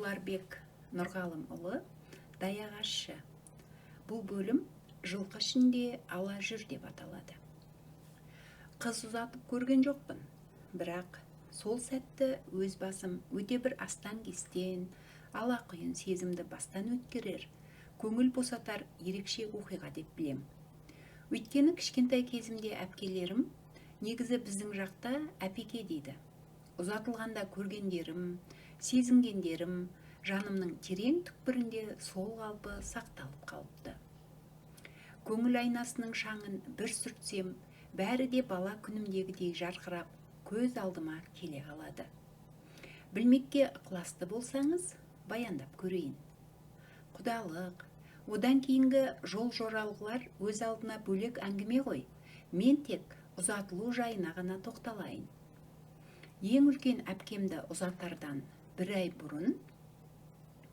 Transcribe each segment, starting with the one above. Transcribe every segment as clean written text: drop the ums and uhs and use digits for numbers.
Уларбек Нұрғалымұлы Даяғашы. Бұл бөлім жылқы ішінде ала жүр деп аталады. Қыз ұзатып көрген жоқпын, бірақ сол сәтті өз басым өте бір астан кестен, алақұйын сезімді бастан өткерер, көңіл босатар ерекше оқиға деп білем. Өйткені кішкентай кезімде әпкелерім негізі біздің жақта әпеке дейді. Ұзатылғанда көргендерім, сезінгендерім жанымның терең түкпірінде сол қалпы сақталып қалыпты. Көңіл айнасының шаңын бір сүртсем, бәрі де бала күнімдегідей жарқырап, көз алдыма келе қалады. Білмекке ықыласты болсаңыз, баяндап көрейін. Құдалық, одан кейінгі жол жоралғылар өз алдына бөлек әңгіме ғой. Мен тек ұзатылу жайына ғана тоқталайын. Ең үлкен әпкемді ұзатардан бір ай бұрын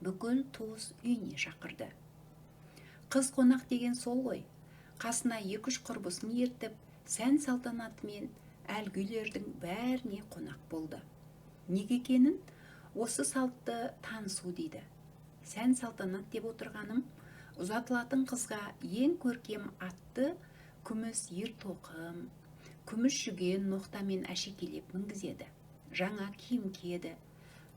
бүкіл туыс үйіне шақырды. Қыз қонақ деген сол ғой. Қасына 2-3 құрбысын ертіп, сән салтанатымен әлгі үйлердің бәріне қонақ болды. Неге екенін осы салтты танысу дейді. Сән салтанат деп отырғаным, ұзатылатын қызға ең көркем атты күміс ер-тоқым, күміс жүген ноқтамен әшекейлеп мінгізеді. Жаңа киім киеді.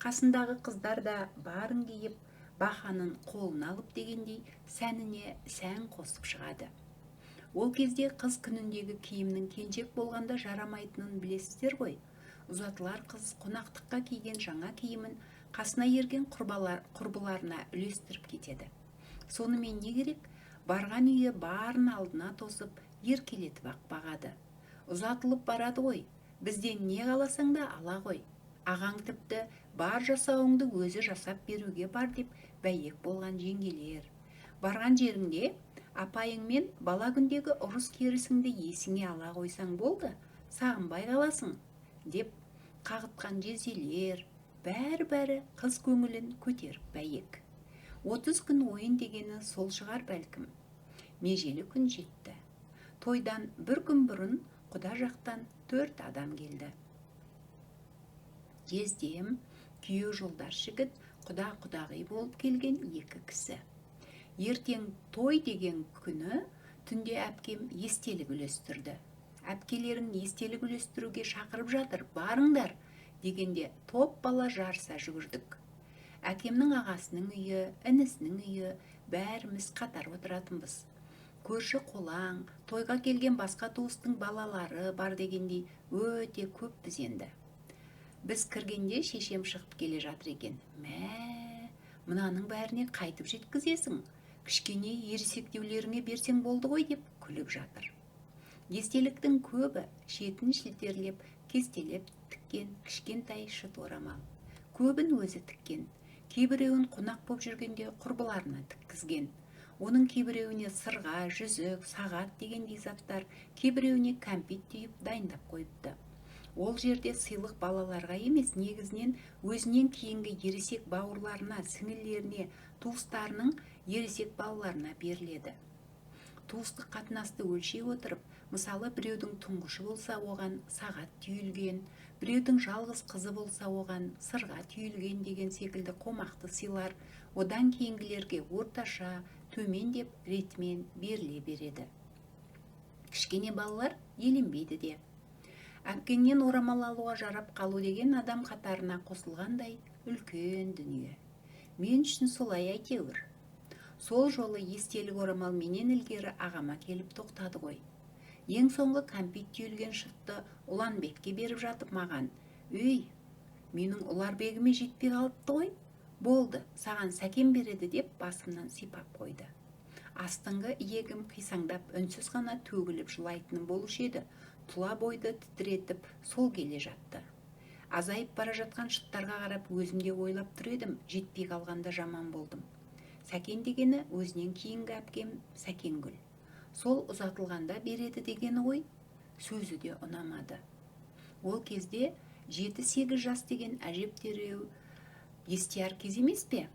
Қасындағы қыздар да барын киіп, бақанын қолына алып дегендей сәніне сән қосып шығады. Ол кезде қыз күніндегі киімнің кенжек болғанда жарамайтынын білесіздер ғой. Ұзатылар қыз қонақтыққа киген жаңа киімін қасына ерген құрбыларына үлестіріп кетеді. Сонымен не керек? Барған үйі барын алдына тосып, еркелетіп ақ бағады. Ұзатылып барады ғой, бізден не қаласаң да ала ғой. Ағаң тіпті бар жасауыңды өзі жасап беруге бар деп бәйек болған жеңгелер. Барған жеріңде апайыңмен бала күндегі ұрыс керісіңді есіңе ала қойсаң болды, сағынбай қаласың, деп қағытқан жезелер, бәрі қыз көңілін көтеріп бәйек. 30 күн ойын дегені сол шығар бәлкім. Межелі күн жетті. Тойдан бір күн бұрын құда жақтан 4 адам келді. Жездем, күйеу жолдас жігіт, құда-құдағи болып келген 2 кісі. Ертең той деген күні түнде әпкем естелік үлестірді. Әпкелерің естелік үлестіруге шақырып жатыр, барыңдар, дегенде топ бала жарыса жүгірдік. Әкемнің ағасының үйі, інісінің үйі, бәріміз қатар отыратынбыз. Көрші қолаң, тойға келген басқа туыстың балалары бар дегендей өте көп біз енді. Біз кіргенде шешем шығып келе жатыр екен. Мынаның бәріне қайтып жеткізесің? Кішкене ересектеулеріңе берсең болды ғой деп күліп жатыр. Естеліктің көбі шетін шілтерлеп, кестелеп тіккен кішкентай шыт орамал. Көбін өзі тіккен, кейбіреуін қонақ боп жүргенде құрбыларына тіккізген. Оның кейбіреуіне сырға, жүзік, сағат дегендей заттар, кейбіреуіне кәмпит түйіп дайындап қойыпты. Ол жерде сыйлық балаларға емес, негізінен өзінен кейінгі ересек бауырларына, сіңілеріне, туыстарының ересек балаларына беріледі. Туыстық қатынасты өлшей отырып, мысалы біреудің тұңғышы болса оған сағат түйілген, біреудің жалғыз қызы болса оған сырға түйілген деген секілді қомақты сыйлар, одан кейінгілерге орташа, төмен деп ретімен беріле береді. Кішкене балалар еленбейді де. Әпкеңнен орамал алуға жарап қалу деген адам қатарына қосылғандай үлкен дүние. Мен үшін солай әйтеуір. Сол жолы естелік орамал менен ілгері ағама келіп тоқтады ғой. Ең соңғы кәмпит түйілген шытты Ұланбекке беріп жатып маған: «Өй, менің Ұларбегіме жетпей қалыпты ғой. Болды, саған сәкен береді», деп басымнан сипап қойды. Астыңғы иегім қисаңдап үнсіз ғана төгіліп жылайтыным болушы еді. Тұла бойды тітіретіп сол келе жатты. Азайып бара жатқан шыттарға қарап өзімде ойлап тұр едім, жетпей қалғанда жаман болдым. Сәкен дегені өзінен кейінгі әпкем Сәкенгүл. Сол ұзатылғанда береді дегені ғой, сөзі де ұнамады. Ол кезде 7-8 жас деген әжептереу естияр кез емес пе?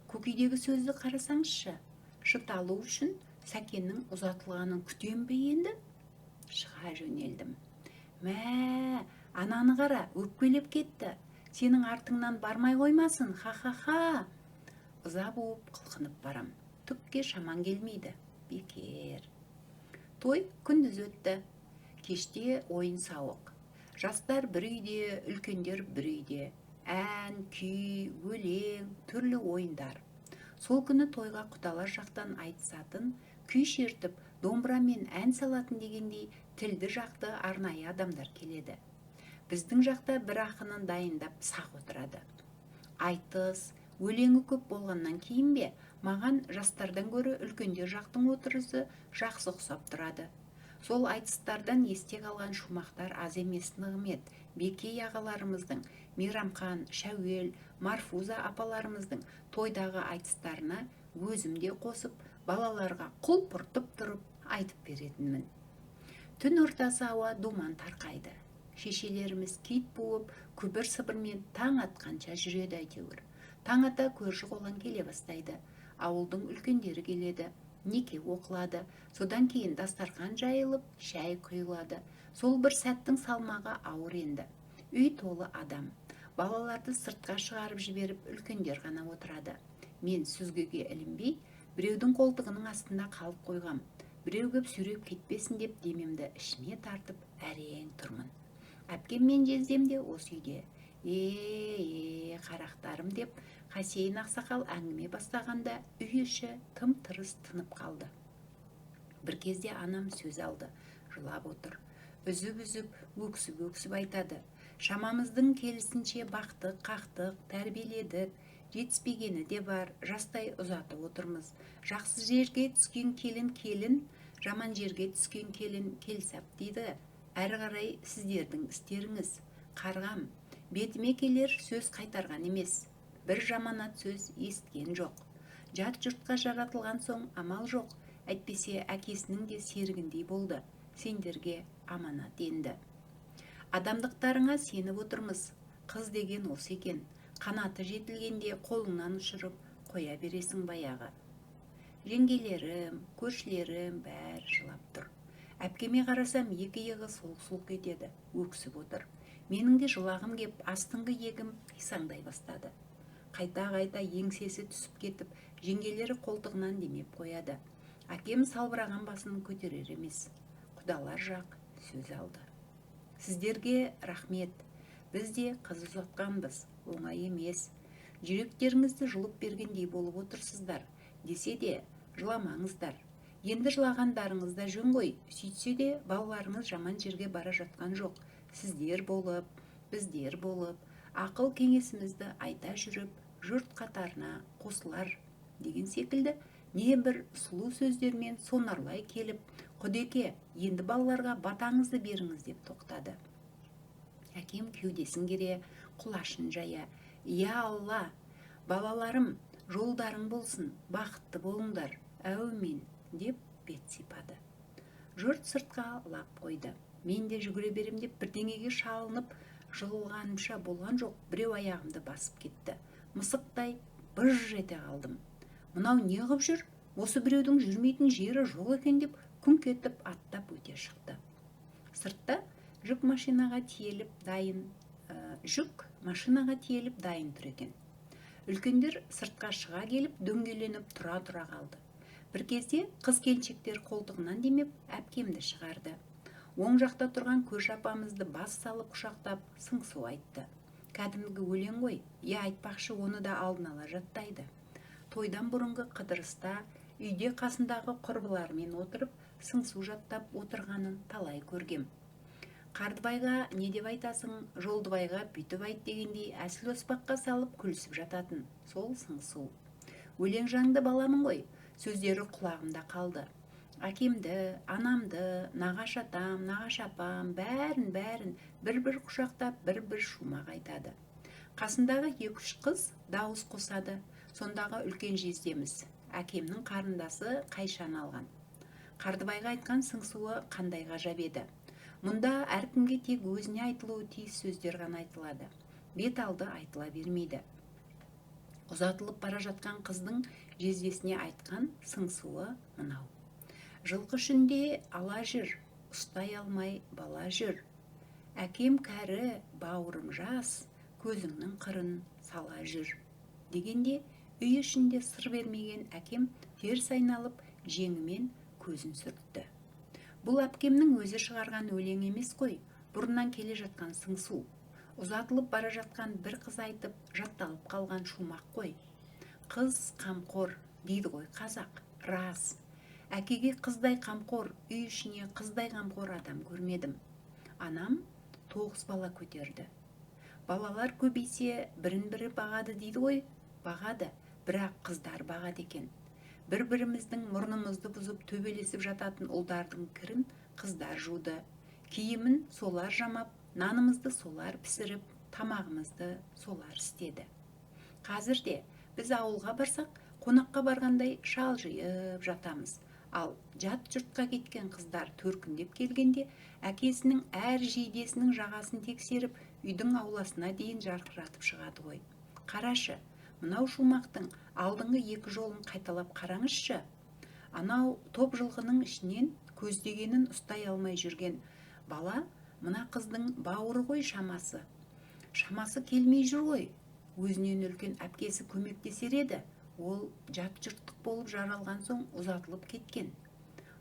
Көкейдегі сөзді қарасаңызшы, шыт алу үшін Сәкеннің ұзатылғанын күтем бе енді? Шыға жөнелдім. Ананы қара, өкпелеп кетті. сенің артыңнан бармай қоймасын, ха-ха-ха. Ыза буып қылқынып барам. Түкке шаман келмейді. Бекер. Той күндіз өтті. Кеште ойын сауық. Жастар бір үйде, үлкендер бір үйде. Ән, күй, өлең, түрлі ойындар. Сол күні тойға құдалар жақтан айтысатын, күй шертіп, домбырамен ән салатын дегендей тілді жақты арнайы адамдар келеді. Біздің жақта бір ақынын дайындап сақ отырады. Айтыс, өлеңі көп болғаннан кейін бе, маған жастардан гөрі үлкендер жақтың отырысы жақсы ұқсап тұрады. Сол айтыстардан есте қалған шумақтар аз емес. Нығмет, Бекей ағаларымыздың, Мейрамхан, Шәуел, Марфуза апаларымыздың тойдағы айтыстарына өзімде қосып, балаларға құлпыртып тұрып айтып беретінмін. Түн ортасы ауа думан тарқайды. Шешелеріміз кит буып, күбір сыбырмен таң атқанша жүреді әйтеуір. Таң ата көрші қолан келе бастайды. Ауылдың үлкендері келеді. Неке оқылады. Содан кейін дастархан жайылып, шәй құйылады. Сол бір сәттің салмағы ауыр енді. Үй толы адам. Балаларды сыртқа шығарып жіберіп, үлкендер ғана отырады. Мен сүзгіге ілінбей, біреудің қолтығының астында қалып қойғам. Біреу көп сүйреп кетпесін деп демемді ішіне тартып әрең тұрмын. Әпкем мен жездем де осы үйде. Қарақтарым деп Қасейін ақсақал әңгіме бастағанда үй іші тым-тырыс тынып қалды. Бір кезде анам сөз алды, жылап отыр. Үзіп-үзіп, өксіп-өксіп айтады. Шамамыздың келісінше бақтық, қақтық, тәрбиеледік. Жетіспегені де бар, жастай ұзатып отырмыз. Жақсы жерге түскен келін келін, жаман жерге түскен келін келсап дейді. Әрі қарай сіздердің істеріңіз. Қарғам, бетіме келер сөз қайтарған емес. Бір жаманат сөз естіген жоқ. Жат жұртқа жаратылған соң амал жоқ. Әйтпесе әкесінің де серігіндей болды. Сендерге аманат енді. Адамдықтарыңа сеніп отырмыз. Қыз деген осы екен. Қанаты жетілгенде қолыңнан ұшырып қоя бересің баяғы. Жеңгелерім, көршілерім бәрі жылап тұр. Әпкеме қарасам екі иығы солқ-солқ етеді, өксіп отыр. Менің де жылағым кеп, астыңғы егім қисаңдай бастады. Қайта-қайта еңсесі түсіп кетіп, жеңгелері қолтығынан демеп қояды. Әкем салбыраған басын көтерер емес. Құдалар жақ сөз алды. Сіздерге рахмет. Біз де қыз ұзатқанбыз, оңай емес. Жүректеріңізді жұлып бергендей болып отырсыздар. Десе де жыламаңыздар. Енді жылағандарыңызда жөн ғой. Сөйтсе де балаларыңыз жаман жерге бара жатқан жоқ. Сіздер болып, біздер болып, ақыл кеңесімізді айта жүріп, жұрт қатарына қосылар деген секілді не бір сұлу сөздермен сонарлай келіп, Құдеке, енді балаларға батаңызды беріңіз деп тоқтады. Әкем кеудесін кере, құлашын жая. Я Алла, балаларым, жолдарың болсын, бақытты болыңдар, әумин, деп бет сипады. Жұрт сыртқа лап қойды. Мен де жүгіре берем деп бірдеңеге шалынып, жығылғанымша болған жоқ, біреу аяғымды басып кетті. Мысықтай быж ете қалдым. Мынау не қып жүр? Осы біреудің жүрмейтін жері жоқ екен деп күңк етіп аттап өте шықты. Сыртта жүк машинаға тиеліп дайын тұр екен. Үлкендер сыртқа шыға келіп дөңгеленіп тұра қалды. Бір кезде қыз-келіншектер қолтығынан демеп әпкемді шығарды. Оң жақта тұрған көш апамызды бас салып құшақтап сыңсу айтты. Кәдімгі өлең ғой, айтпақшы оны да алдын ала жаттайды. Тойдан бұрынғы қыдырыста үйде қасындағы құрбыларымен отырып сыңсу жаттап отырғанын талай көргем. Қардыбайға не деп айтасың, Жолдыбайға бүйтіп айт дегендей әсіл оспаққа салып күлісіп жататын. Сол сыңсу. Өлең жаңды баламын ғой, сөздері құлағымда қалды. Әкемді, анамды, нағаш атам, нағаш апам, бәрін бір-бір құшақтап, бір-бір шумақ айтады. Қасындағы 2-3 қыз дауыс қосады. Сондағы үлкен жездеміз, әкемнің қарындасы Қайшан алған. Қардыбайға айтқан сыңсуы қандай ғажап еді. Мұнда әркімге тек өзіне айтылуы тиіс сөздер ғана айтылады. Бет алды айтыла бермейді. Ұзатылып бара жатқан қыздың жездесіне айтқан сыңсуы мынау. Жылқы ішінде ала жүр, ұстай алмай бала жүр. Әкем кәрі, бауырым жас, көзіңнің қырын сала жүр дегенде үй ішінде сыр бермеген әкем теріс айналып жеңімен көзін сүртті. Бұл әпкемнің өзі шығарған өлең емес қой, бұрыннан келе жатқан сыңсу, ұзатылып бара жатқан бір қыз айтып жатталып қалған шумақ қой. Қыз қамқор дейді ғой қазақ, рас. Әкеге қыздай қамқор, үй ішіне қыздай қамқор адам көрмедім. Анам 9 бала көтерді. Балалар көбейсе бірін-бірі бағады дейді ғой, бағады, бірақ қыздар бағады екен. Бір-біріміздің мұрнымызды бұзып төбелесіп жататын ұлдардың кірін қыздар жуды. Киімін солар жамап, нанымызды солар пісіріп, тамағымызды солар істеді. Қазірде біз ауылға барсақ, қонаққа барғандай шалжиып жатамыз. Ал жат жұртқа кеткен қыздар төркіндеп келгенде, әкесінің әр жейдесінің жағасын тексеріп, үйдің ауласына дейін жарқыратып шығады ғой. Қарашы, мынау шумақтың алдыңғы 2 жолын қайталап қараңызшы. Анау топ жылқының ішінен көздегенін ұстай алмай жүрген бала, мына қыздың бауыры ғой шамасы. Шамасы келмей жүр ғой. Өзінен үлкен әпкесі көмектесер еді. Ол жат жұрттық болып жаралған соң ұзатылып кеткен.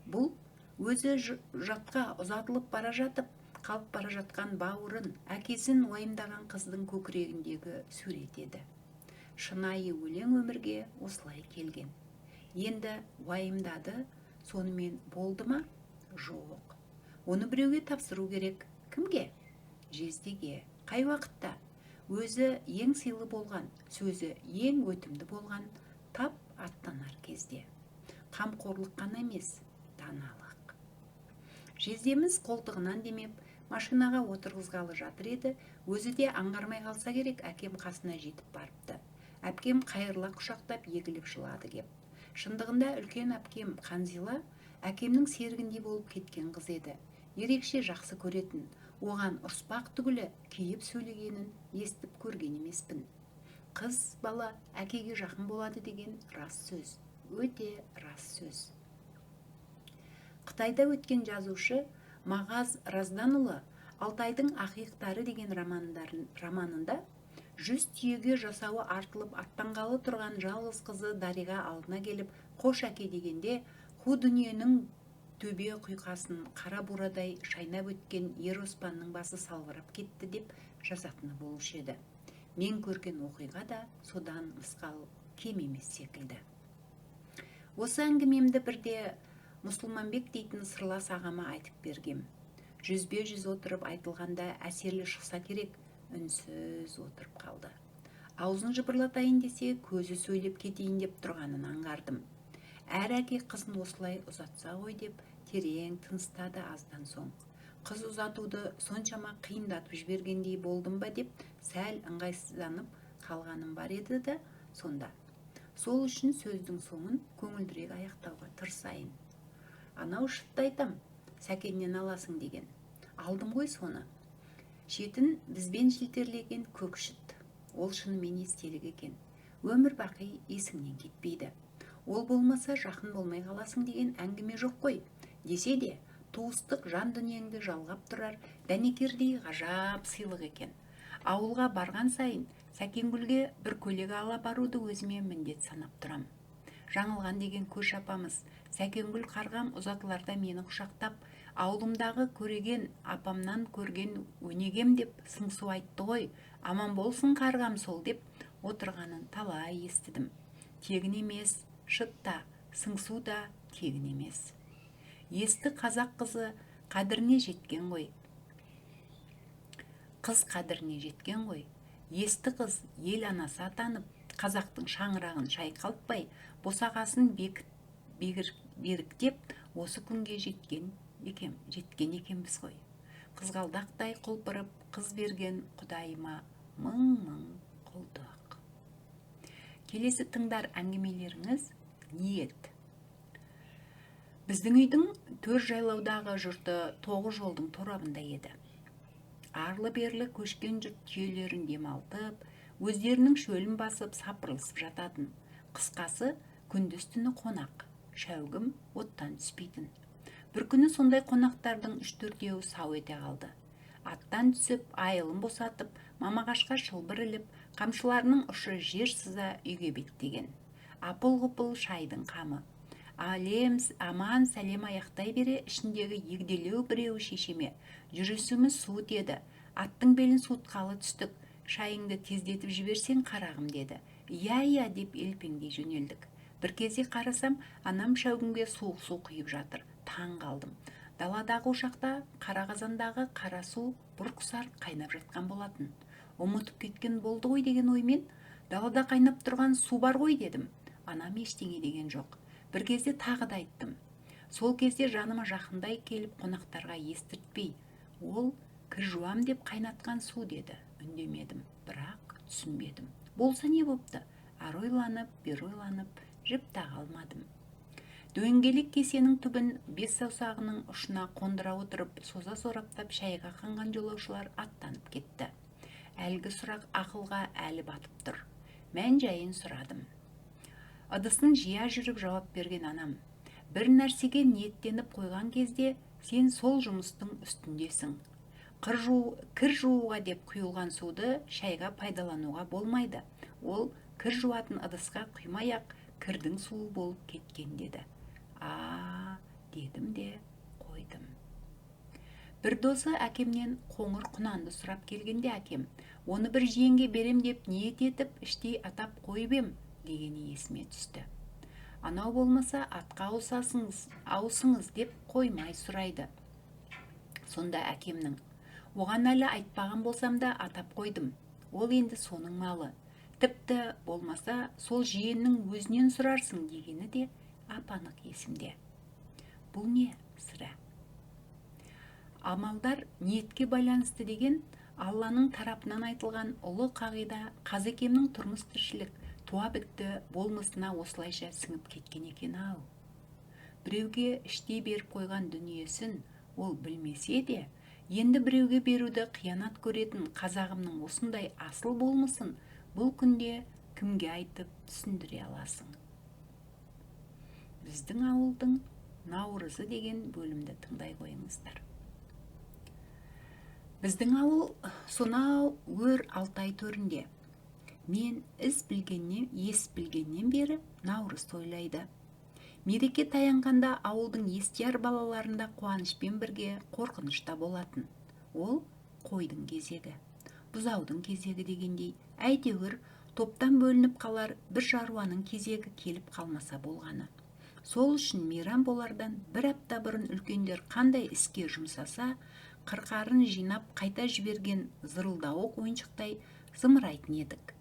Бұл өзі жатқа ұзатылып бара жатып, қалып бара жатқан бауырын, әкесін уайымдаған қыздың көкірегіндегі сурет еді. Шынайы өлең өмірге осылай келген. Енді уайымдады, сонымен болды ма? Жоқ. Оны біреуге тапсыру керек. Кімге? Жездеге. Қай уақытта? Өзі ең сыйлы болған, сөзі ең өтімді болған тап аттанар кезде. Қамқорлық қана емес, даналық. Жездеміз қолтығынан демеп, машинаға отырғызғалы жатыр еді, өзі де аңғармай қалса керек, әкем қасына жетіп барыпты. Әпкем қайырыла құшақтап егіліп жылады кеп. Шындығында үлкен әпкем Қанзила әкемнің сергіндей болып кеткен қыз еді. Ерекше жақсы көретін, оған ұрыспақ түгілі кейіп сөйлегенін естіп көрген емеспін. Қыз бала әкеге жақын болады деген рас сөз, өте рас сөз. Қытайда өткен жазушы Мағаз Разданұлы Алтайдың ақиықтары деген романында 100 түйеге жасауы артылып аттанғалы тұрған жалғыз қызы Дариға алдына келіп, қош әке дегенде, қу дүниенің төбе құйқасын қара бурадай шайнап өткен ер оспанның басы салбырап кетті деп жазатыны болушы еді. Мен көрген оқиға да содан мысқал кем емес секілді. Осы әңгімемді бірде Мұсылманбек дейтін сырлас ағама айтып бергем. 100-100 отырып айтылғанда әсерлі шықса керек, үнсіз отырып қалды. Аузын жыбырлатайын десе, көзі сөйлеп кетейін деп тұрғанын аңғардым. Әр әке қызын осылай ұзатса ғой деп терең тыныстады аздан соң. Қыз ұзатуды соншама қиындатып жібергендей болдым ба деп сәл ыңғайсызданып қалғаным бар еді да сонда. Сол үшін сөздің соңын көңілдірек аяқтауға тырысайын. Анау шытты айтам, сәкеннен аласың деген. Алдым ғой соны. Шетін бізбен шілтерлеген көк шыт. Ол шынымен естелік екен. Өмір бақи есіңнен кетпейді. Ол болмаса жақын болмай қаласың деген әңгіме жоқ қой. Десе де, туыстық жан дүниеңді жалғап тұрар дәнекердей ғажап сыйлық екен. Ауылға барған сайын Сәкенгүлге бір көйлек ала баруды өзіме міндет санап тұрам. Жаңылған деген көш апамыз, Сәкенгүл қарғам ұзатыларда мені құшақтап, ауылымдағы көреген апамнан көрген өнегем деп сыңсу айтты ғой, аман болсын қарғам сол деп отырғанын талай естідім. Тегін емес, шытта, сыңсу да тегін емес. Есті қазақ қызы қадіріне жеткен ғой. Қыз қадіріне жеткен ғой. Есті қыз ел анасы атанып, қазақтың шаңырағын шайқалтпай, босағасын беріктеп, осы күнге жеткен екенбіз ғой. Қызғалдақтай құлпырып, қыз берген Құдайыма мың-мың құлдық. Келесі тыңдар әңгімелеріңіз ниет. Біздің үйдің төр жайлаудағы жұрты 9 жолдың торабында еді. Арлы-берлі көшкен жұрт түйелерін демалтып, өздерінің шөлін басып сапырылысып жататын. Қысқасы, күндіз-түні қонақ, шәугім оттан түспейтін. Бір күні сондай қонақтардың 3-4-еуі сау ете қалды. Аттан түсіп, айылын босатып, мамағашқа шылбыр іліп, қамшыларының ұшы жер сыза үйге беттеген. Апыл-ғұпыл шайдың қамы. Аман сәлем аяқтай бере, ішіндегі егделеу біреуі шешеме: жүрісіміз суыт еді, аттың белін суытқалы түстік, шайыңды тездетіп жіберсең қарағым, деді. Иә деп елпеңдей жөнелдік. Бір кезде қарасам, анам шәугімге суық су құйып жатыр. Таң қалдым. Даладағы ошақта қара қазандағы қара су бұрқ-сарқ қайнап жатқан болатын. Ұмытып кеткен болды ғой деген оймен, далада қайнап тұрған су бар ғой, дедім. Анам ештеңе деген жоқ. Бір кезде тағы да айттым. Сол кезде жаныма жақындай келіп, қонақтарға естіртпей: ол кір жуам деп қайнатқан су, деді. Үндемедім, бірақ түсінбедім. Болса не бопты? Ар ойланып, бер ойланып, жіп таға алмадым. Дөңгелек кесенің түбін бес саусағының ұшына қондыра отырып, соза сораптап шайға қанған жолаушылар аттанып кетті. Әлгі сұрақ ақылға әлі батып тұр. Мән жайын сұрадым. Ыдысын жия жүріп жауап берген анам: бір нәрсеге ниеттеніп қойған кезде сен сол жұмыстың үстіндесің. Кір жууға деп құйылған суды шайға пайдалануға болмайды. Ол кір жуатын ыдысқа құймай-ақ кірдің суы болып кеткен, деді. Дедім де қойдым. Бір досы әкемнен қоңыр құнанды сұрап келгенде, әкем: оны бір жиенге берем деп ниет етіп, іштей атап қойып ем, дегені есіме түсті. Анау болмаса атқа ауысыңыз деп қоймай сұрайды. Сонда әкемнің: оған әлі айтпаған болсам да атап қойдым. Ол енді соның малы. Тіпті болмаса сол жиеннің өзінен сұрарсың, дегені де ап-анық есімде. Бұл не сірә? Амалдар ниетке байланысты деген Алланың тарапынан айтылған ұлы қағида Қазекемнің тұрмыс тіршілік туа бітті болмысына осылайша сіңіп кеткен екен-ау. Біреуге іштей беріп қойған дүниесін ол білмесе де, енді біреуге беруді қиянат көретін қазағымның осындай асыл болмысын бұл күнде кімге айтып түсіндіре аласың? Біздің ауылдың наурызы деген бөлімді тыңдай қойыңыздар. Біздің ауыл сонау өр Алтай төрінде. Мен ес білгеннен бері наурыз тойлайды. Мереке таянғанда ауылдың естияр балаларында қуанышпен бірге қорқыныш та болатын. Ол қойдың кезегі, бұзаудың кезегі дегендей, әйтеуір топтан бөлініп қалар бір шаруаның кезегі келіп қалмаса болғаны. Сол үшін мейрам болардан бір апта бұрын үлкендер қандай іске жұмсаса, қырқарын жинап қайта жіберген зырылдауық ойыншықтай зымырайтын едік.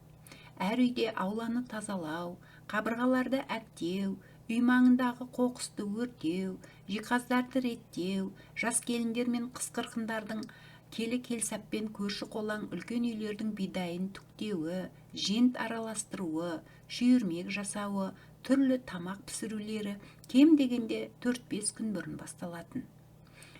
Әр үйде ауланы тазалау, қабырғаларды әктеу, үй маңындағы қоқысты өртеу, жиһаздарды реттеу, жас келіндер мен қыз-қырқындардың келі-келсаппен көрші қолаң үлкен үйлердің бидайын түктеуі, жент араластыруы, шүйірмек жасауы, түрлі тамақ пісірулері кем дегенде 4-5 күн бұрын басталатын.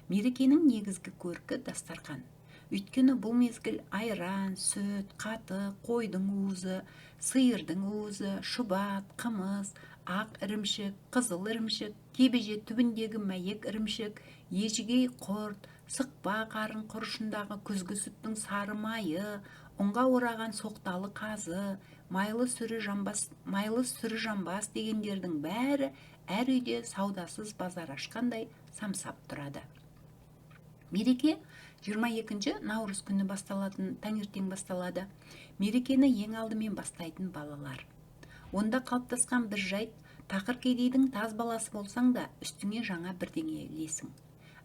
Мерекенің негізгі көркі дастарқан. Өйткені бұл мезгіл айран, сүт, қаты, қойдың уызы, сиырдың уызы, шұбат, қымыз, ақ ірімшік, қызыл ірімшік, кебеже түбіндегі мәйек ірімшік, ежігей құрт, сықпа қарын құрышындағы күзгі сүттің сары майы, ұнға ораған соқталы қазы, майлы сүрі жамбас дегендердің бәрі әр үйде саудасыз базар ашқандай самсап тұрады. Мереке 22 наурыз күні таңертең басталады. Мерекені ең алдымен бастайтын балалар. Онда қалыптасқан бір жайт: тақыр кедейдің таз баласы болсаң да, үстіңе жаңа бірдеңе ілесің.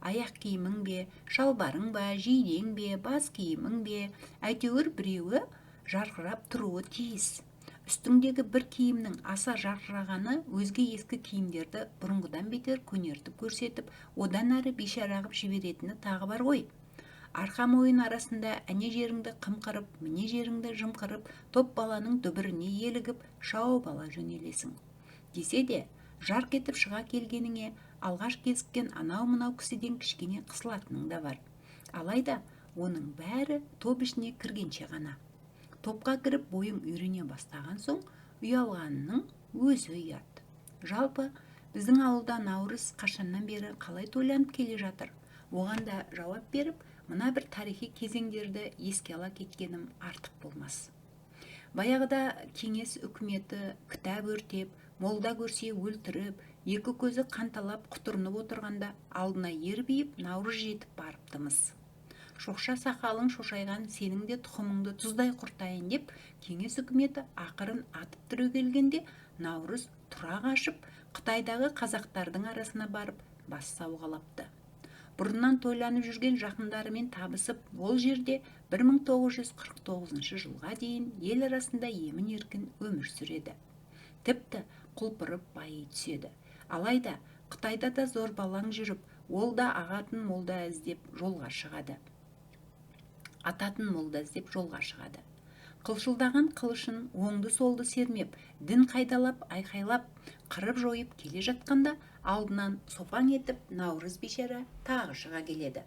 Аяқ киімің бе, шалбарың ба, жейдең бе, бас киімің бе, әйтеуір біреуі жарқырап тұруы тиіс. Үстіңдегі бір киімнің аса жарқырағаны өзге ескі киімдерді бұрынғыдан бетер көнертіп көрсетіп, одан әрі бейшарағып жіберетіні тағы бар ғой. Арқа мойын арасында әне жеріңді қымқырып, міне жеріңді жымқырып, топ баланың дүбіріне елігіп, шауып ала жөнелесің. Десе де, жарқ етіп шыға келгеніңе алғаш кезіккен анау-мынау кісіден кішкене қысылатының да бар. Алайда оның бәрі топ ішіне кіргенше ғана. Топқа кіріп бойың үйрене бастаған соң, ұялғанының өзі ұят. Жалпы, біздің ауылда наурыз қашаннан бері қалай тойланып келе жатыр? Оған да жауап беріп, мына бір тарихи кезеңдерді еске ала кеткенім артық болмас. Баяғыда кеңес үкіметі кітап өртеп, молда көрсе өлтіріп, екі көзі қанталап құтырынып отырғанда алдына ербиіп наурыз жетіп барыптымыз. Шоқша сақалың шошайған сенің де тұқымыңды тұздай құртайын деп кеңес үкіметі ақырын атып түрегелгенде наурыз тұра қашып Қытайдағы қазақтардың арасына барып бас сауғалапты. Бұрыннан тойланып жүрген жақындарымен табысып, ол жерде 1949 жылға дейін ел арасында емін-еркін өмір сүреді. Тіпті құлпырып байи түседі. Алайда Қытайда да зорбалаң жүріп, ол да ағатын молда іздеп жолға шығады. Ататын молда іздеп жолға шығады. Қылшылдаған қылышын оңды-солды сермеп, дін қайдалап, айқайлап, қырып жойып келе жатқанда, алдынан сопаң етіп наурыз бейшара тағы шыға келеді.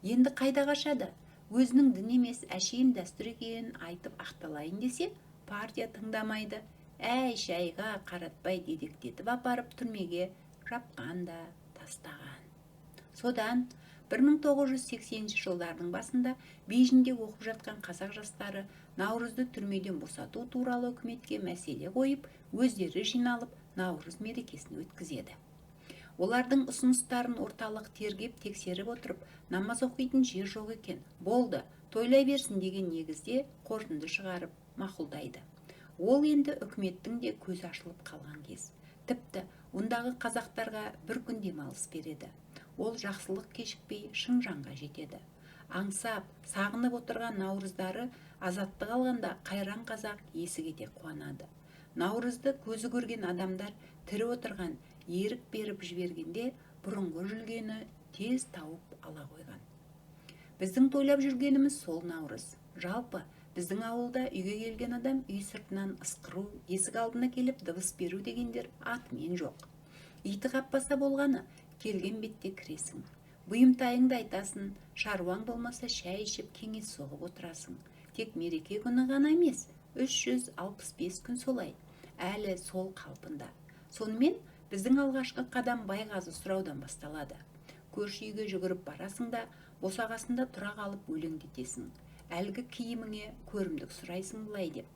Енді қайда қашады? Өзінің дін емес әшейін дәстүр екенін айтып ақталайын десе, партия тыңдамайды. Әй-шайға қаратпай дедектетіп апарып түрмеге жапқан да тастаған. Содан 1980 жылдардың басында Бейжіңде оқып жатқан қазақ жастары наурызды түрмеден босату туралы үкіметке мәселе қойып, өздері жиналып наурыз мерекесін өткізеді. Олардың ұсыныстарын орталық тергеп тексеріп отырып, намаз оқитын жер жоқ екен, болды, тойлай берсін деген негізде қорытынды шығарып мақұлдайды. Ол енді үкіметтің де көзі ашылып қалған кез. Тіпті ондағы қазақтарға бір күн демалыс береді. Ол жақсылық кешікпей Шыңжаңға жетеді. Аңсап, сағынып отырған наурыздары азаттық алғанда қайран қазақ есі кете қуанады. Наурызды көзі көрген адамдар тірі отырған ерік беріп жібергенде бұрынғы жүлгені тез тауып ала қойған. Біздің тойлап жүргеніміз сол наурыз. Жалпы біздің ауылда үйге келген адам үй сыртынан ысқыру, есік алдына келіп дыбыс беру дегендер атымен жоқ. Иті қаппаса болғаны, келген бетте кіресің. Бұйымтайыңды айтасың, шаруаң болмаса шай ішіп кеңес соғып отырасың. Тек мереке күні ғана емес, 365 күн солай. Әлі сол қалпында. Сонымен біздің алғашқы қадам байғазы сұраудан басталады. Көрші үйге жүгіріп барасың да, босағасында тұра қалып өлеңдетесің. Әлгі киіміңе көрімдік сұрайсың былай деп.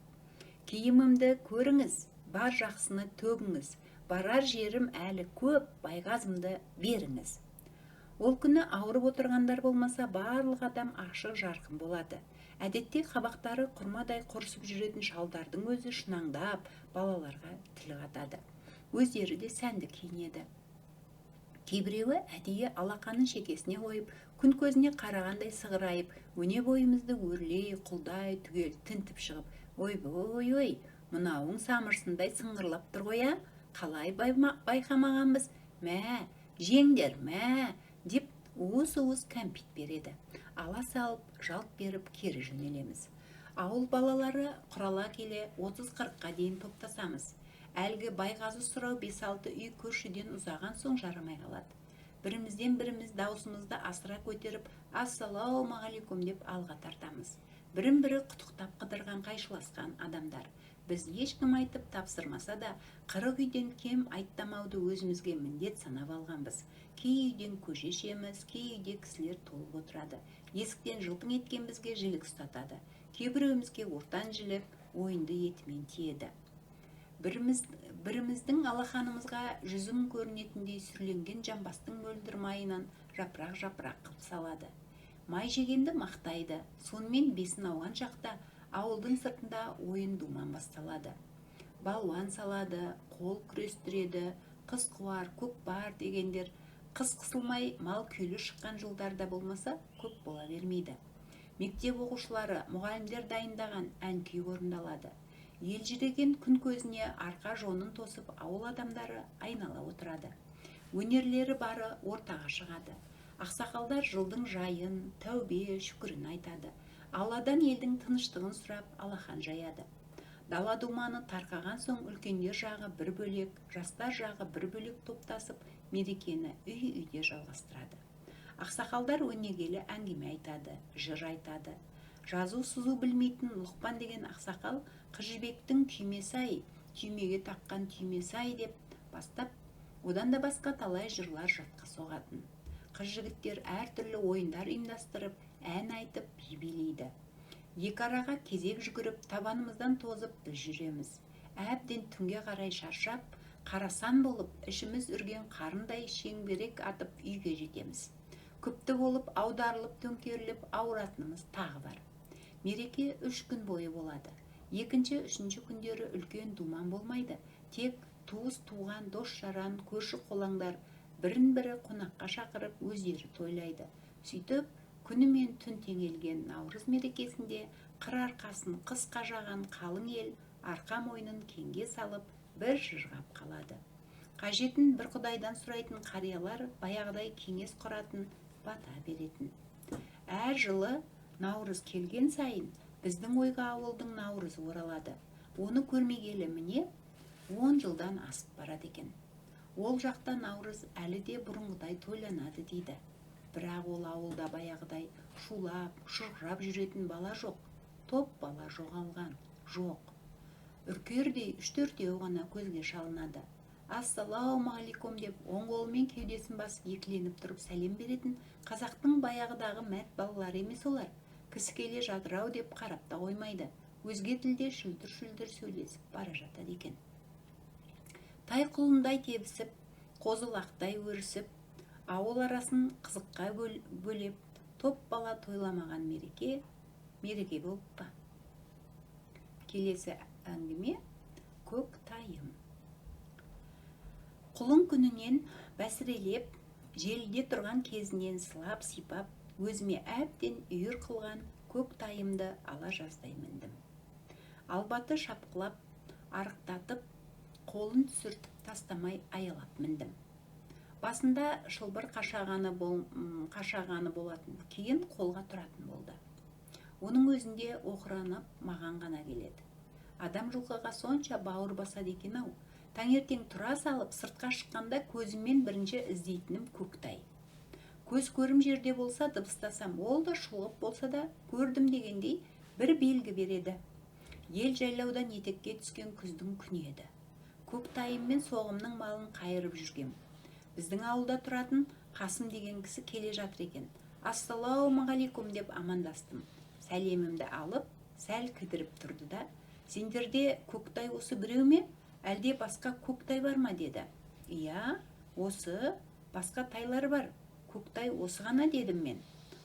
Киімімді көріңіз, бар жақсыны төгіңіз. Барар жерім әлі көп, байғазымды беріңіз. Ол күні ауырып отырғандар болмаса барлық адам ашық жарқын болады. Әдетте қабақтары құрмадай құрысып жүретін шалдардың өзі шынаңдап балаларға тіл қатады. Өздері де сәнді киінеді. Кейбіреуі әдейі алақанын шекесіне қойып, күн көзіне қарағандай сығырайып, өне бойымызды өрлей, құлдай түгел тінтіп шығып, ой, мынауың самырсындай сыңғырлап тұр ғой, қалай байқамағанбыз, мә, жеңдер, мә, деп уыз-уыз кәмпит береді. Ала салып, жалт беріп кері жөнелеміз. Ауыл балалары құрала келе 30-40-қа дейін топтасамыз. Әлгі байғазы сұрау 5-6 үй көршіден ұзаған соң жарамай қалады. Бірімізден біріміз даусымызды асыра көтеріп, ассалаумағалейкум деп алға тартамыз. Бірін-бірі құттықтап қыдырған қайшыласқан адамдар. Біз ешкім айтып тапсырмаса да, 40 үйден кем айттамауды өзімізге міндет санап алғанбыз. Кей үйден көже ішеміз, кей үйде кісілер толып отырады. Есіктен жылтың еткен бізге жілік ұстатады. Кейбіреуімізге ортан жілік ойынды етімен тиеді. Біріміздің алақанымызға жүзім көрінетіндей сүрленген жамбастың мөлдір майынан жапырақ-жапырақ қып салады. Май жегенді мақтайды. Сонымен бесін ауған шақта ауылдың сыртында ойын думан басталады. Балуан салады, қол күрестіреді, қыз қуар, көк бар дегендер қыс қысылмай мал күйлі шыққан жылдарда болмаса көп бола бермейді. Мектеп оқушылары, мұғалімдер дайындаған ән күй орындалады. Елжіреген күн көзіне арқа жонын тосып ауыл адамдары айнала отырады. Өнерлері бары ортаға шығады. Ақсақалдар жылдың жайын, тәубе, шүкірін айтады. Алладан елдің тыныштығын сұрап алақан жаяды. Дала думаны тарқаған соң үлкендер жағы бір бөлек, жастар жағы бір бөлек топтасып, мерекені үй-үйде жалғастырады. Ақсақалдар өнегелі әңгіме айтады, жыр айтады. Жазу-сызу білмейтін Лұқпан деген ақсақал Қыз жібектің түймесі-ай, түймеге таққан түймесі-ай деп бастап, одан да басқа талай жырлар жатқа соғатын. Қыз жігіттер әртүрлі ойындар ұйымдастырып, ән айтып би билейді. Екі араға кезек жүгіріп, табанымыздан тозып біз жүреміз. Әбден түнге қарай шаршап, қарасан болып, ішіміз үрген қарындай шеңберек атып үйге жетеміз. Күпті болып, аударылып, төңкеріліп, ауыратынымыз тағы бар. Мереке 3 күн бойы болады. Екінші, үшінші күндері үлкен думан болмайды. Тек туыс туған, дос жаран, көрші қолаңдар бірін-бірі қонаққа шақырып өздері тойлайды. Сөйтіп, күні мен түн теңелген Наурыз мерекесінде қыр арқасын қыс қажаған қалың ел арқа мойнын кеңге салып бір жырғап қалады. Қажетін бір құдайдан сұрайтын қариялар баяғыдай кеңес құратын, бата беретін. Әр жылы Наурыз келген сайын біздің ойға ауылдың Наурызы оралады. Оны көрмегелі міне 10 жылдан асып барады екен. Ол жақта Наурыз әлі де бұрынғыдай тойланады дейді. Бірақ ол ауылда баяғыдай шулап, шұрқырап жүретін бала жоқ. Топ бала жоғалған, жоқ. Үркердей 3-4 ғана көзге шалынады. Ассалаумағалейкум деп оң қолымен кеудесін басып екіленіп тұрып сәлем беретін қазақтың баяғыдағы мәрт балалары емес олар. Кісі келе жатыр-ау деп қарап та қоймайды. Өзге тілде шүлдір-шүлдір сөйлесіп бара жатады екен. Тай құлындай тебісіп, қозы-лақтай өрісіп, ауыл арасын қызыққа бөлеп, топ бала тойламаған мереке болып па? Келесі әңгіме көк тайым. Құлын күнінен бәсірелеп, желде тұрған кезінен сылап-сипап, өзіме әбден үйір қылған көк тайымды ала жаздай міндім. Албаты шапқылап, арықтатып, қолын түсіртіп тастамай аялап міндім. Басында шылбыр қашағаны болатын, кейін қолға тұратын болды. Оның өзінде оқыранып маған ғана келеді. Адам жылқыға сонша бауыр басады екен-ау. Таңертең тұра салып, сыртқа шыққанда көзіммен бірінші іздейтінім көктай. Көз көрім жерде болса дыбыстасам, ол да шұлғып болса да көрдім дегендей бір белгі береді. Ел жайлаудан етекке түскен күздің күні еді. Көктайыммен соғымның малын қайырып жүргем. Біздің ауылда тұратын Қасым деген кісі келе жатыр екен. Ассалаумағалейкум деп амандастым. Сәлемімді алып, сәл кідіріп тұрды да, сендерде көктай осы біреу ме? Әлде басқа көктай бар ма деді. Иә, осы басқа тайлар бар. Көктай осы ғана дедім мен.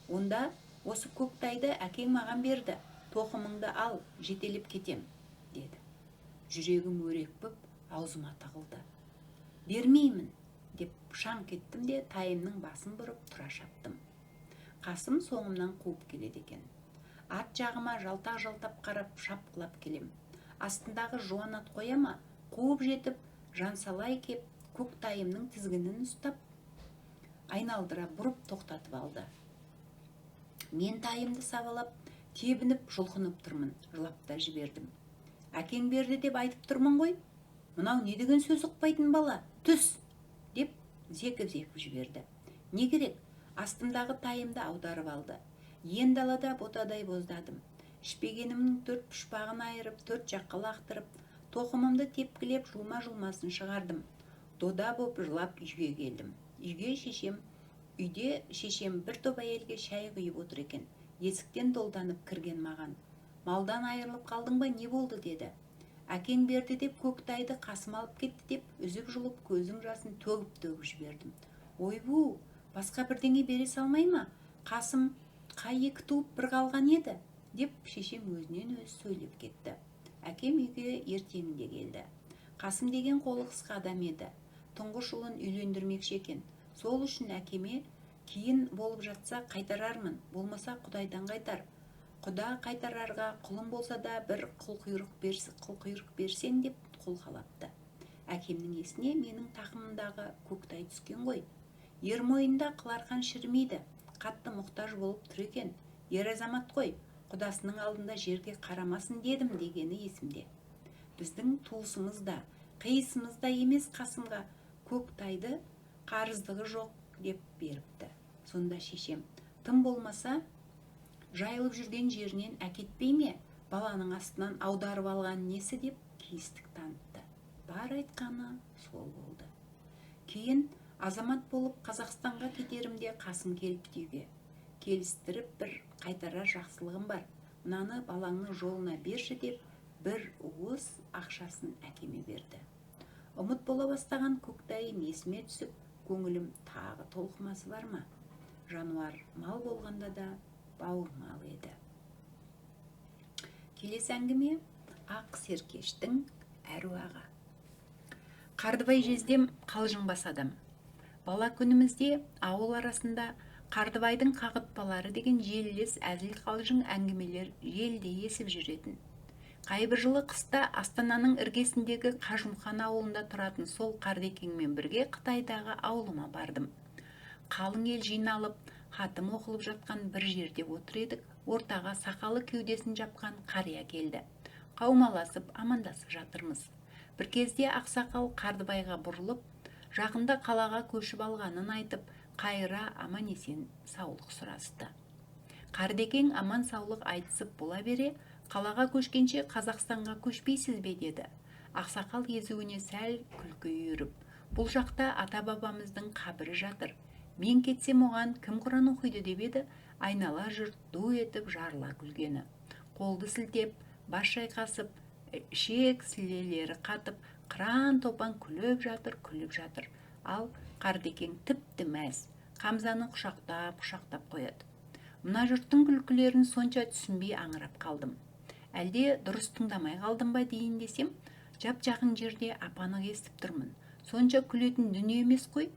Онда осы көктайды әкең маған берді. Тоқымыңды ал, жетелеп кетем, деді. Жүрегім өрекпіп, аузыма тығылды. Бермеймін, деп шаң кеттім де тайымның басын бұрып тұра шаптым. Қасым соңымнан қуып келеді екен. Ат жағыма жалтақ-жалтап қарап шапқылап келем. Астындағы жуан ат қояма, қуып жетіп, жансалай кеп, көк тайымның тізгінін ұстап, айналдыра бұрып тоқтатып алды. Мен тайымды сабалап, тебініп, жұлқынып тұрмын, жылап та жібердім. Әкең берді деп айтып тұрмын ғой. Мынау не деген сөз ұқпайтын бала, түс, деп зекіп жіберді. Не керек? Астымдағы тайымды аударып алды. Ен далада ботадай боздадым. Ішпегенімнің 4 пұшпағын айырып, 4 жаққа лақтырып, тоқымымды тепкілеп жұлма-жұлмасын шығардым. Дода боп жылап үйге келдім. Үйде шешем бір топ әйелге шай құйып отыр екен. Есіктен долданып кірген маған. Малдан айырылып қалдың ба, не болды деді. Әкең берді деп көктайды Қасым алып кетті деп үзіп жұлып көздің жасын төгіп жібердім. Ойбу, басқа бірдеңе бере салмай ма? Қасым қай екі туып бір қалған еді, деп шешем өзінен өзі сөйлеп кетті. Әкем үйге ертеңінде келді. Қасым деген қолы қысқа адам еді. Тұңғыш ұлын үйлендірмекші екен. Сол үшін әкеме кейін болып жатса қайтарармын, болмаса Құдайдан қайтар. Құда қайтарарға құлым болса да бір қылқұйрық берсең деп қолқалапты. Әкемнің есіне менің тақымымдағы көктай түскен ғой. Ер мойында қыларқан шірмейді, қатты мұқтаж болып тұр екен. Ер азамат қой, құдасының алдында жерге қарамасын дедім дегені есімде. Біздің туысымыз да, қиысымыз да емес Қасымға көктайды қарыздығы жоқ деп беріпті. Сонда шешем, тым болмаса жайылып жүрген жерінен әкетпей ме? Баланың астынан аударып алған несі деп кейістік танытты. Бар айтқаны сол болды. Кейін азамат болып Қазақстанға кетерімде Қасым келіпті үйге. келістіріп бір қайтарар жақсылығым бар. Мынаны балаңның жолына берші деп бір уыс ақшасын әкеме берді. Ұмыт бола бастаған көктайым есіме түсіп, көңілім тағы толқымасы бар ма? Жануар мал болғанда да бауырмал еді. Келесі әңгіме Ақ серкештің әруағы. Қардыбай жездем қалжыңбас адам. Бала күнімізде ауыл арасында Қардыбайдың қағытпалары деген желілес әзіл қалжың әңгімелер желде есіп жүретін. Қайбір жылы қыста Астананың іргесіндегі Қажымхан ауылында тұратын сол Қардекеңмен бірге Қытайдағы ауылыма бардым. Қалың ел жиналып, хатым оқылып жатқан бір жерде отыр едік. Ортаға сақалы кеудесін жапқан қария келді. Қаумаласып, амандасып жатырмыз. Бір кезде ақсақал Қардыбайға бұрылып, жақында қалаға көшіп алғанын айтып, қайыра аман есен саулық сұрасты. Қардекең аман саулық айтысып бола бере, қалаға көшкенше Қазақстанға көшпейсіз бе деді. Ақсақал езуіне сәл күлкі үйіріп, бұл жақта ата-бабамыздың қабірі жатыр. Мен кетсем оған кім Құран оқиды деп еді, айнала жұрт ду етіп жарыла күлгені. Қолды сілтеп, бас шайқасып, ішек сілелері қатып, қыран топан күліп жатыр. Ал Қардекең тіпті мәз, Қамзаны құшақтап қояды. Мына жұрттың күлкілерін сонша түсінбей аңырап қалдым. Әлде дұрыс тыңдамай қалдым ба дейін десем, жап-жақын жерде апанық естіп тұрмын. Сонша күлетін дүние емес қой.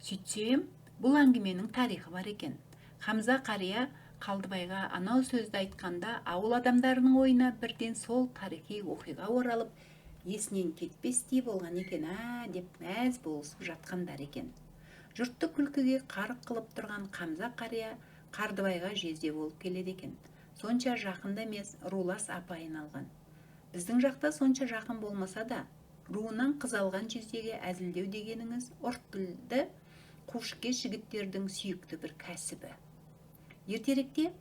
Сөйтсем, бұл әңгіменің тарихы бар екен. Хамза қария Қалдыбайға анау сөзді айтқанда, ауыл адамдарының ойына бірден сол тарихи оқиға оралып, есінен кетпестей болған екен, деп мәз болысып жатқандар екен. Жұртты күлкіге қарық қылып тұрған Хамза қария Қардыбайға жезде болып келеді екен. Сонша жақында емес, рулас апайын алған. Біздің жақта сонша жақын болмаса да, руынан қыз алған жездеге әзілдеу дегеніңіз ұрт тілді қушыкеш жігіттердің сүйікті бір кәсібі. Ертеректе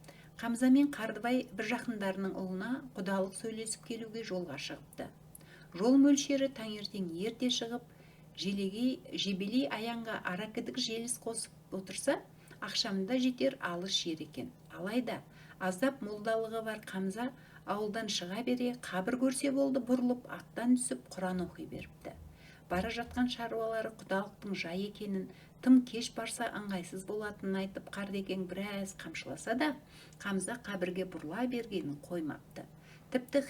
Қамза мен Қардыбай бір жақындарының ұлына құдалық сөйлесіп келуге жолға шығыпты. Жол мөлшері таңертең ерте шығып, жебелей аяңға аракідік желіс қосып отырса, ақшамда жетер алыс жер екен. Алайда аздап молдалығы бар Қамза ауылдан шыға бере қабір көрсе болды бұрылып аттан түсіп Құран оқи беріпті. Бара жатқан шаруалары құдалықтың жай екенін, тым кеш барса ыңғайсыз болатынын айтып, Қардекең біраз қамшыласа да, Қамза қабірге бұрыла бергенін қоймапты. Тіпті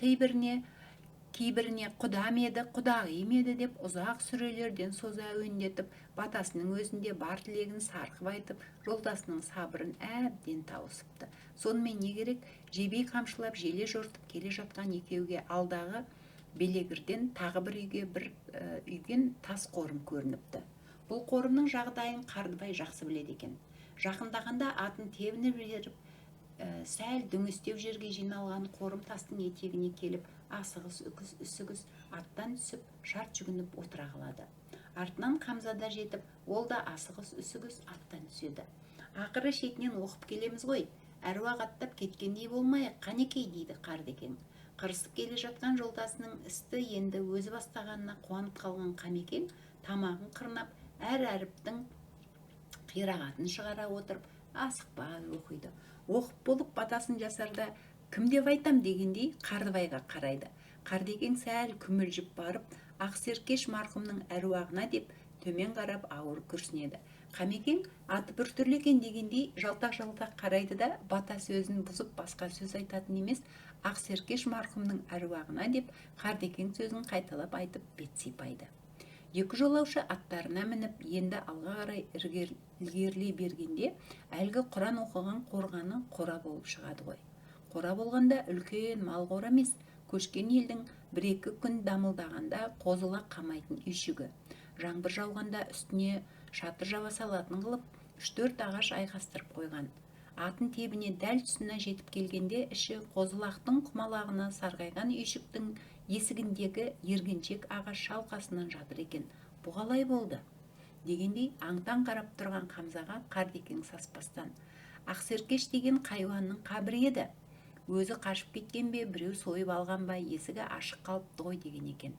кейбіріне құдам еді, құдағиым еді деп ұзақ сүрелерден соза өндетіп, батасының өзінде бар тілегін сарқып айтып, жолдасының сабырын әбден тауысыпты. Сонымен не керек, жебей қамшылап желе жортып келе жатқан екеуге алдағы белегірден тағы бір үйген тас қорым көрініпті. Бұл қорымның жағдайын Қардыбай жақсы біледі екен. Жақындағанда атын тебініп жеріп, сәл дөңестеу жерге жиналған қорым тастың етегіне келіп, асығыс үсігіс аттан түсіп, шарт жүгініп отыра қалады. Артынан Қамза да жетіп, ол да асығыс үсігіс аттан түседі. Ақыры шетінен оқып келеміз ғой, әруақ аттап кеткендей болмайық, қанекей дейді Қардекең. Қырысып келе жатқан жолдасының істі енді өзі бастағанына қуанып қалған Қамекең тамағын қырнап, әр әріптің қирағатын шығара отырып, асықпай оқиды. Оқып болып батасын жасарда, кім деп айтам дегендей Қардыбайға қарайды. Қардекең сәл күмілжіп барып, Ақсеркеш марқұмның әруағына деп төмен қарап ауыр күрсінеді. Қамекең аты біртүрлі екен дегендей жалтақ-жалтақ қарайды да, бата сөзін бұзып басқа сөз айтатын емес, Ақсеркеш марқұмның әруағына деп Қардекең сөзін қайталап айтып бет сипайды. Екі жолаушы аттарына мініп, енді алға қарай ілгерілей бергенде, әлгі Құран оқыған қорғаны қора болып шығады ғой. Қора болғанда үлкен мал қора емес, көшкен елдің бір-екі күн дамылдағанда қозыла қамайтын үйшігі. Жаңбыр жауғанда үстіне шатыр жаба салатын қылып, 3-4 ағаш айқастырып қойған. Атын тебіне дәл тұсына жетіп келгенде, іші қозылақтың құмалағына сарғайған үйшіктің есігіндегі ергеншек ағаш шалқасынан жатыр екен. Бұғалай болды дегендей аңтан қарап тұрған Қамзаға Қардекең саспастан: Ақсеркеш деген хайуанның қабірі еді. Өзі қашып кеткен бе, біреу сойып алған ба, есігі ашық қалыпты ғой деген екен.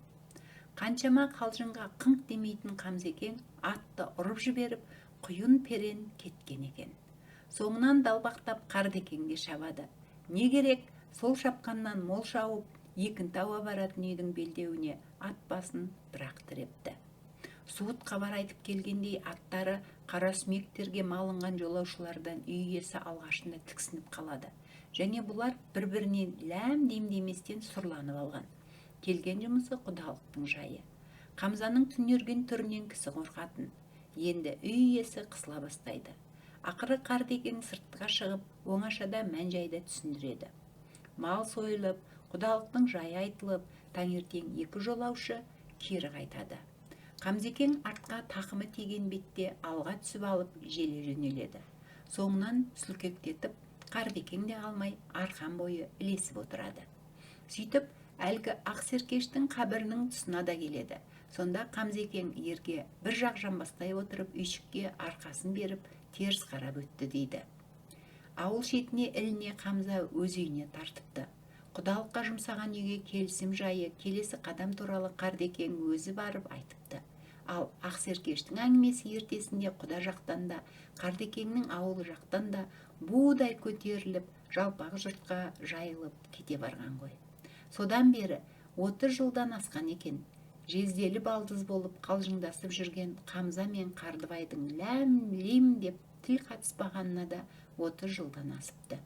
Қаншама қалжыңға қыңқ демейтін Қамзекең атты ұрып жіберіп, құйын перен кеткен екен. Соңынан далбақтап Қардекеңге шабады. Не керек, сол шапқаннан мол шауып, екінті ауа баратын үйдің белдеуіне ат басын бірақ тірепті. Суыт хабар айтып келгендей аттары қара сүмектерге малынған жолаушылардан үй иесі алғашында тіксініп қалады. Және бұлар бір-бірінен ләм демдеместен сұрланып алған. Келген жұмысы құдалықтың жайы. Қамзаның түнерген түрінен кісі қорқатын. Енді үй иесі қысыла бастайды. Ақыры Қардекең сыртқа шығып, оңашада мән-жайды түсіндіреді. Мал сойылып, құдалықтың жайы айтылып, таңертең екі жолаушы кері қайтады. Қамзекең артқа тақымы тиген бетте алға түсіп алып желе жөнеледі. Соңынан сүлкектетіп, Қардекең де қалмай арқан бойы ілесіп отырады. Сөйтіп, әлгі Ақсеркештің қабірінің тұсына да келеді. Сонда Қамзекең ерге бір жақ жамбастай отырып, үйшікке арқасын беріп, теріс қарап өтті дейді. Ауыл шетіне іліне Қамза өз үйіне тартыпты. Құдалыққа жұмсаған үйге келісім жайы келесі қадам туралы Қардекең өзі барып айтыпты. Ал Ақсеркештің әңгімесі ертесінде құда жақтан да, Қардекеңнің ауылы жақтан да будай көтеріліп, жалпақ жұртқа жайылып кете барған ғой. Содан бері 30 жылдан асқан екен. Жезделі балдыз болып қалжыңдасып жүрген Қамза мен Қардыбайдың ләм-лем деп тіл қатыспағанына да 30 жылдан асыпты.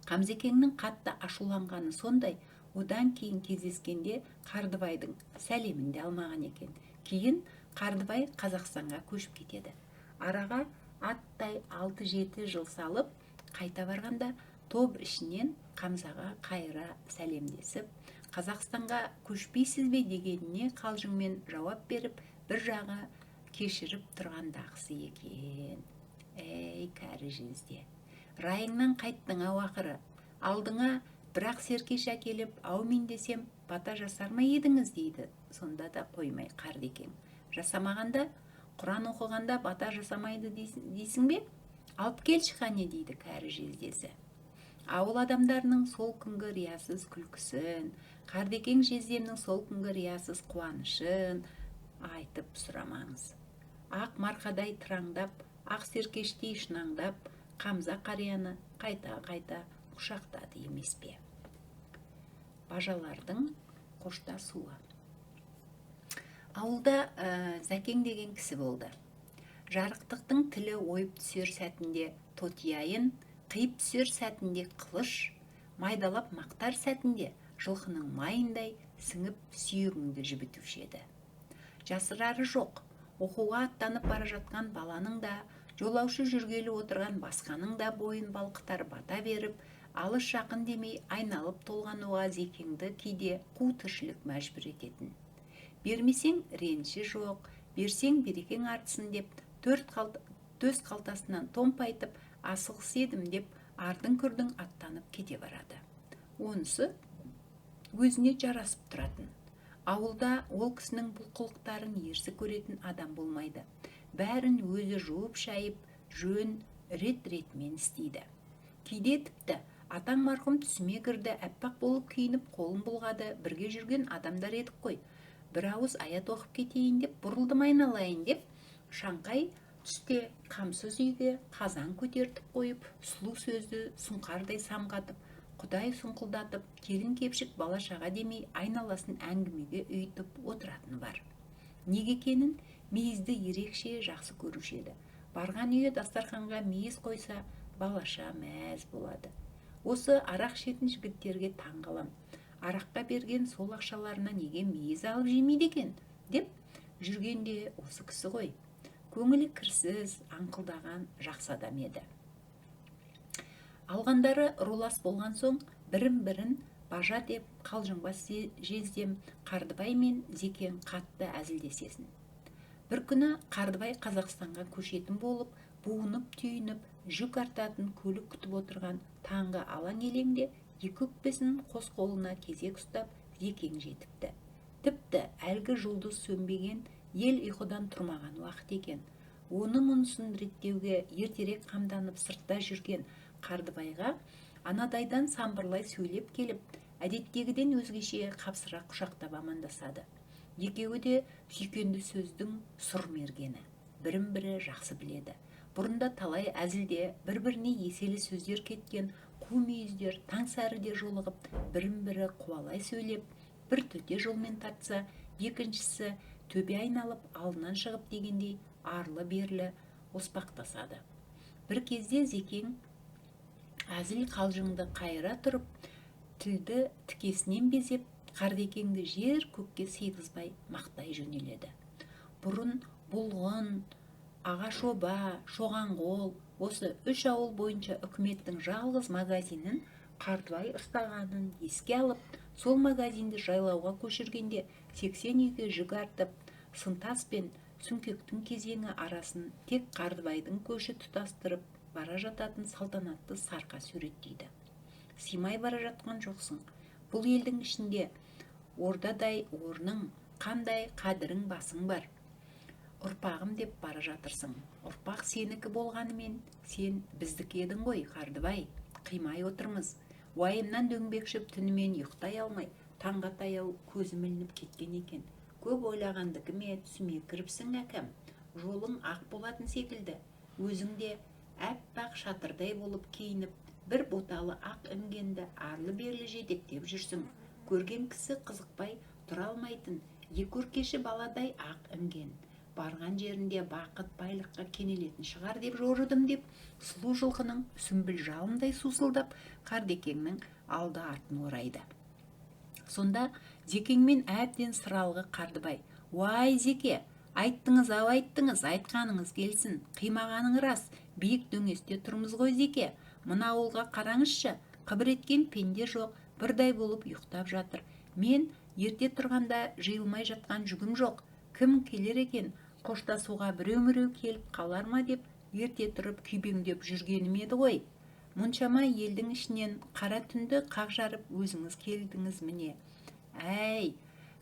Қамзекеңнің қатты ашуланғаны сондай, одан кейін кездескенде Қардыбайдың сәлемін де алмаған екен. Кейін Қардыбай Қазақстанға көшіп кетеді. Араға аттай 6-7 жыл салып, қайта барғанда топ ішінен Қамзаға қайыра сәлемдесіп, Қазақстанға көшпейсіз бе дегеніне қалжыңмен жауап беріп, бір жағы кешіріп тұрғандағысы екен. Әй, кәрі жезде, райыңнан қайттың ау ақыры. Алдыңа бірақ Серкеш әкеліп, аумен десем, бата жасар ма едіңіз дейді. Сонда да қоймай Қардекең. Жасамағанда, Құран оқығанда бата жасамайды дейсің бе? Алып келші қане дейді кәрі жездесі. Ауыл адамдарының сол күнгі риясыз күлкісін, Қардекең жездемнің сол күнгі риясыз қуанышын айтып сұрамаңыз. Ақ марқадай тыраңдап, ақ серкештей шынаңдап, Қамза қарияны қайта-қайта құшақтады емес пе? Бажалардың қоштасуы. Ауылда Зәкең деген кісі болды. Жарықтықтың тілі ойып түсер сәтінде тотияйын, қиып түсер сәтінде қылыш, майдалап мақтар сәтінде жылқының майындай сіңіп сүйегіңді жібітуші еді. Жасырары жоқ, оқуға аттанып бара жатқан баланың да, жолаушы жүргелі отырған басқаның да бойын балқытар бата беріп, алыс жақын демей айналып толғануға Зекеңді кейде қу тіршілік мәжбүр ететін. Бермесең реніші жоқ, берсең берекең артсын деп, төс қалтасынан томпайтып, асығыс едім деп, ардың-күрдің аттанып кете барады. Онысы өзіне жарасып тұратын. Ауылда ол кісінің бұл қылықтарын ерсі көретін адам болмайды. Бәрін өзі жуып шайып, жөн рет-ретмен істейді. Кейде тіпті атаң марқұм түсіме кірді, әппақ болып киініп қолын бұлғады, бірге жүрген адамдар едік қой. Бір ауыз аят оқып кетейін деп, бұрылдым айналайын деп, шаңқай түсте қамсыз үйге қазан көтертіп қойып, сұлу сөзді сұңқардай самғатып, құдай сұңқылдатып, келін кепшік бала шаға демей айналасын әңгімеге үйітіп отыратын бар. Неге екенін мейізді ерекше жақсы көруші еді. Барған үйе дастарханға мейіз қойса, балаша мәз болады. Осы арақ ішетін жігіттерге таң қалам. Араққа берген сол ақшаларына неге мейіз алып жемейді екен, деп жүргенде осы кісі ғой. Көңілі кірсіз, аңқылдаған жақсы адам еді. Алғандары рулас болған соң, бірін-бірін бажа деп қалжыңбас жездем Қардыбай мен Зекең қатты әзілдесесін. Бір күні Қардыбай Қазақстанға көшетін болып, буынып-түйініп, жүк артатын көлік күтіп отырған таңғы алаң елеңде екі өкпесін қос қолына кезек ұстап Зекең жетіпті. Тіпті әлгі жұлдыз сөнбеген, ел ұйқыдан тұрмаған уақыт екен. Оның мұнысын реттеуге ертерек қамданып сыртта жүрген Қардыбайға анадайдан самбырлай сөйлеп келіп, әдеттегіден өзгеше қапсыра құшақтап амандасады. Екеуі де сүйкенді сөздің сұр мергені, бірін-бірі жақсы біледі. Бұрында талай әзілде бір-біріне еселі сөздер кеткен қу мүйіздер таң сәріде жолығып, бірін-бірі қуалай сөйлеп, бір төте жолмен тартса, екіншісі төбе айналып алдынан шығып дегендей арлы-берлі оспақтасады. Бір кезде Зекең әзіл қалжыңды қайыра тұрып, тілді тікесінен безеп, Қардекеңді жер көкке сыйғызбай мақтай жөнеледі. Бұрын Бұлғын, Ағашоба, Шоғанқол, осы 3 ауыл бойынша үкіметтің жалғыз магазинін Қардыбай ұстағанын еске алып, сол магазинді жайлауға көшіргенде 80 үйге жүк артып, Сынтас пен Сүңкектің кезеңі арасын тек Қардыбайдың көші тұтастырып бара жататын салтанатты сарқа суреттейді. Симай бара жатқан жоқсың. Бұл елдің ішінде ордадай орның, қандай қадірің басың бар. Ұрпағым деп бара жатырсың. Ұрпақ сенікі болғанымен, сен біздікі едің ғой, Қардыбай. Қимай отырмыз. Уайымнан дөңбекшіп түнімен ұйықтай алмай, таңға таяу көзім ілініп кеткен екен. Көп ойлағандығы ме түсіме кіріпсің әкем. Жолың ақ болатын секілді. Өзің де әппақ шатырдай болып киініп, бір боталы ақ інгенді арлы-берлі жетектеп жүрсің. Көрген кісі қызықпай тұра алмайтын, екөркеші баладай ақ інген. Барған жерінде бақыт байлыққа кенелетін шығар деп жорыдым деп, сұлу жылқының сүмбіл жалындай сусылдап, Қардекеңнің алды артын орайды. Сонда Зекеңмен әбден сыралғы Қардыбай: «Уай, Зеке, айттыңыз-ау айттыңыз, айтқаныңыз келсін, қимағаның рас, биік дөңесте тұрмыз ғой Зеке. Мына ауылға қараңызшы, қыбыр еткен пенде жоқ, бірдай болып ұйықтап жатыр. Мен ерте тұрғанда жиылмай жатқан жүгім жоқ. Кім келер екен, қоштасуға біреу-міреу келіп қалар ма деп ерте тұрып күйбеңдеп жүргенім еді ғой. Мұншама елдің ішінен қара түнді қақ жарып өзіңіз келдіңіз міне. Әй,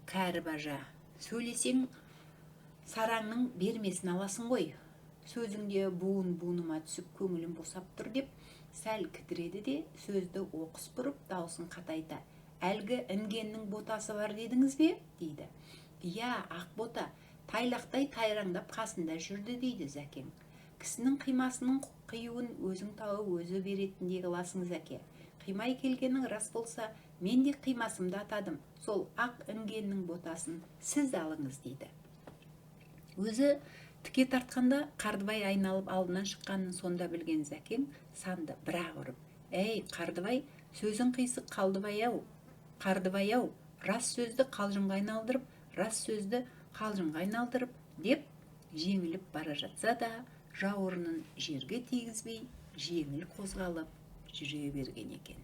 кәрі бажа, сөйлесең сараңның бермесін аласың ғой. Сөзіңде буын-буыныма түсіп көңілім босап тұр деп сәл кідіреді де сөзді оқыс бұрып даусын қатайта: «Әлгі інгеннің ботасы бар дедіңіз бе?» дейді. «Иә, ақ бота, тайлақтай тайраңдап қасында жүрді» дейді Зәкең. «Кісінің қимасының қиюын өзің тауып өзі беретіндей қыласың Зәке. Қимай келгенің рас болса, мен де қимасымды атадым. Сол ақ інгеннің ботасын сіз алыңыз» дейді. Өзі тіке тартқанда Қардыбай айналып алдынан шыққанын сонда білген Зәкең санды бір-ақ ұрып: «Әй, Қардыбай, сөзің қисық Қалдыбай-ау, Қардыбай-ау, рас сөзді қалжыңға айналдырып, рас сөзді қалжыңға айналдырып» деп жеңіліп бара жатса да, жауырынын жерге тигізбей жеңіл қозғалып жүре берген екен.